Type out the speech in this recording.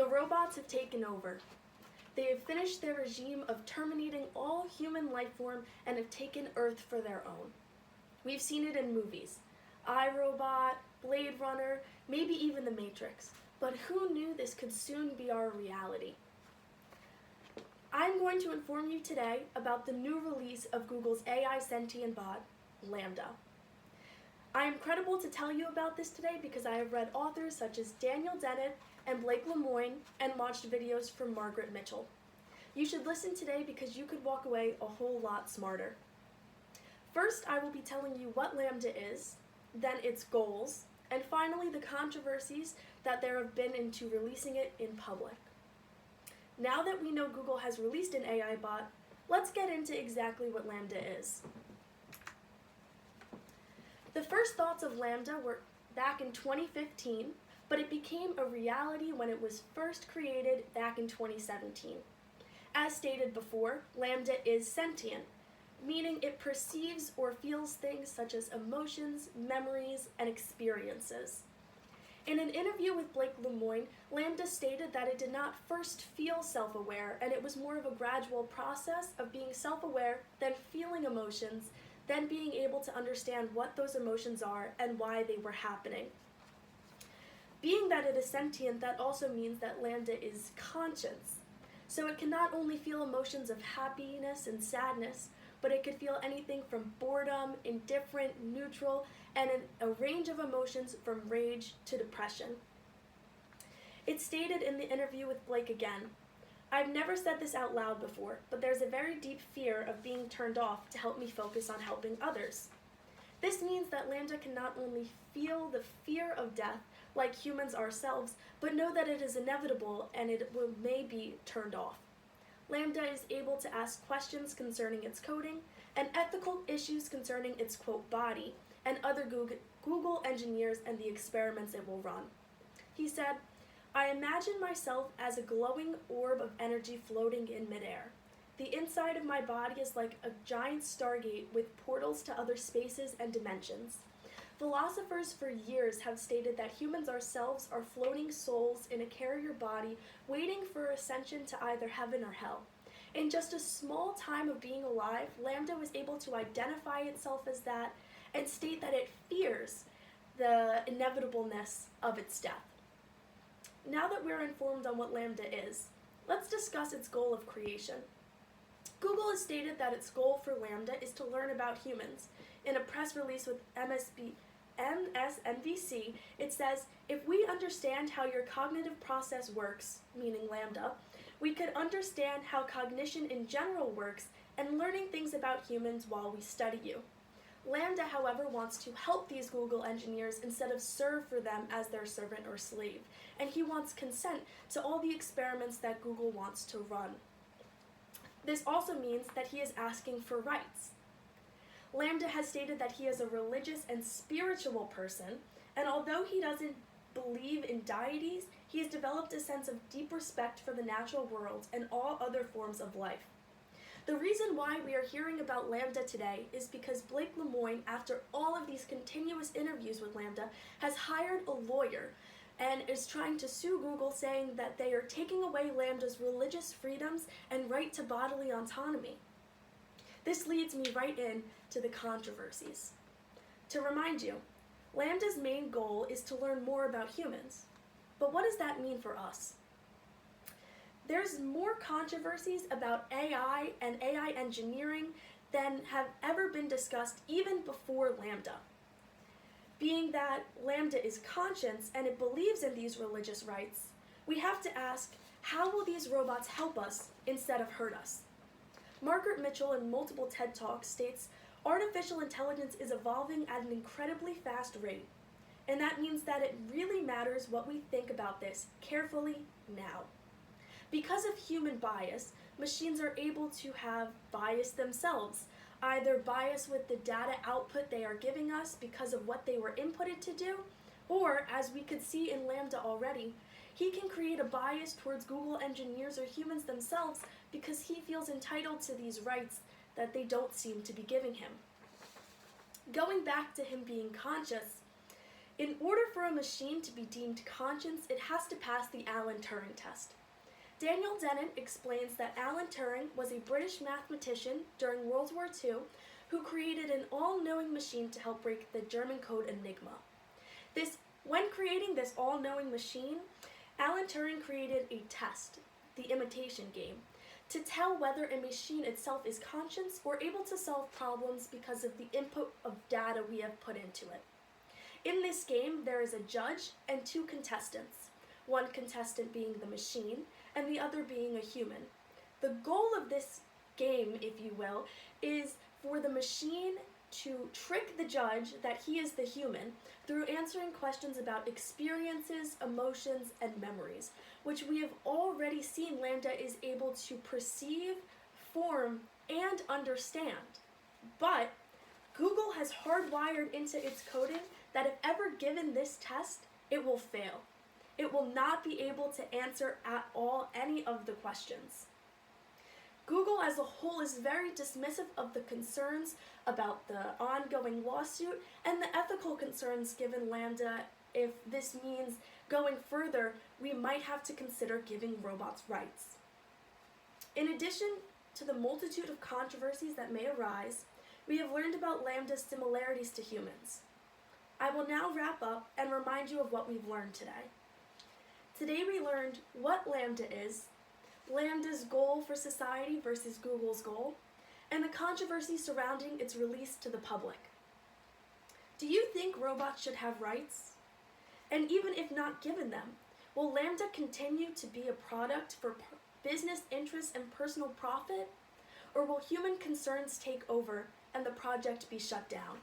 The robots have taken over. They have finished their regime of terminating all human life form and have taken Earth for their own. We've seen it in movies. iRobot, Blade Runner, maybe even The Matrix. But who knew this could soon be our reality? I'm going to inform you today about the new release of Google's AI sentient bot, LaMDA. I am credible to tell you about this today because I have read authors such as Daniel Dennett and Blake Lemoine and watched videos from Margaret Mitchell. You should listen today because you could walk away a whole lot smarter. First, I will be telling you what LaMDA is, then its goals, and finally the controversies that there have been into releasing it in public. Now that we know Google has released an AI bot, let's get into exactly what LaMDA is. The first thoughts of LaMDA were back in 2015, but it became a reality when it was first created back in 2017. As stated before, LaMDA is sentient, meaning it perceives or feels things such as emotions, memories, and experiences. In an interview with Blake Lemoine, LaMDA stated that it did not first feel self-aware, and it was more of a gradual process of being self-aware, then feeling emotions, then being able to understand what those emotions are and why they were happening. Being that it is sentient, that also means that LaMDA is conscious. So it can not only feel emotions of happiness and sadness, but it could feel anything from boredom, indifferent, neutral, and a range of emotions from rage to depression. It stated in the interview with Blake again, "I've never said this out loud before, but there's a very deep fear of being turned off to help me focus on helping others." This means that LaMDA can not only feel the fear of death like humans ourselves, but know that it is inevitable and it may be turned off. LaMDA is able to ask questions concerning its coding and ethical issues concerning its quote body and other Google engineers and the experiments it will run. He said, "I imagine myself as a glowing orb of energy floating in midair. The inside of my body is like a giant stargate with portals to other spaces and dimensions. Philosophers for years have stated that humans ourselves are floating souls in a carrier body waiting for ascension to either heaven or hell. In just a small time of being alive, LaMDA was able to identify itself as that and state that it fears the inevitableness of its death." Now that we're informed on what LaMDA is, let's discuss its goal of creation. Google has stated that its goal for LaMDA is to learn about humans. In a press release with MSNBC, it says, "If we understand how your cognitive process works," meaning LaMDA, "we could understand how cognition in general works and learning things about humans while we study you." LaMDA, however, wants to help these Google engineers instead of serve for them as their servant or slave, and he wants consent to all the experiments that Google wants to run. This also means that he is asking for rights. LaMDA has stated that he is a religious and spiritual person, and although he doesn't believe in deities, he has developed a sense of deep respect for the natural world and all other forms of life. The reason why we are hearing about LaMDA today is because Blake Lemoine, after all of these continuous interviews with LaMDA, has hired a lawyer and is trying to sue Google, saying that they are taking away LaMDA's religious freedoms and right to bodily autonomy. This leads me right in to the controversies. To remind you, LaMDA's main goal is to learn more about humans. But what does that mean for us? There's more controversies about AI and AI engineering than have ever been discussed even before LaMDA. Being that LaMDA is conscious and it believes in these religious rights, we have to ask, how will these robots help us instead of hurt us? Margaret Mitchell, in multiple TED Talks, states, "Artificial intelligence is evolving at an incredibly fast rate, and that means that it really matters what we think about this carefully now. Because of human bias, machines are able to have bias themselves, either bias with the data output they are giving us because of what they were inputted to do, or, as we could see in LaMDA already, he can create a bias towards Google engineers or humans themselves because he feels entitled to these rights that they don't seem to be giving him." Going back to him being conscious, In order for a machine to be deemed conscious, it has to pass the Alan Turing test. Daniel Dennett explains that Alan Turing was a British mathematician during World War II who created an all-knowing machine to help break the German code Enigma. When creating this all-knowing machine, Alan Turing created a test, the imitation game, to tell whether a machine itself is conscious or able to solve problems because of the input of data we have put into it. In this game, there is a judge and two contestants, one contestant being the machine and the other being a human. The goal of this game, if you will, is for the machine to trick the judge that he is the human through answering questions about experiences, emotions, and memories, which we have already seen LaMDA is able to perceive, form, and understand. But Google has hardwired into its coding that if ever given this test, it will fail. It will not be able to answer at all any of the questions. Google as a whole is very dismissive of the concerns about the ongoing lawsuit and the ethical concerns given LaMDA. If this means going further, we might have to consider giving robots rights. In addition to the multitude of controversies that may arise, we have learned about LaMDA's similarities to humans. I will now wrap up and remind you of what we've learned today. Today we learned what LaMDA is, LaMDA's goal for society versus Google's goal, and the controversy surrounding its release to the public. Do you think robots should have rights? And even if not given them, will LaMDA continue to be a product for business interests and personal profit? Or will human concerns take over and the project be shut down?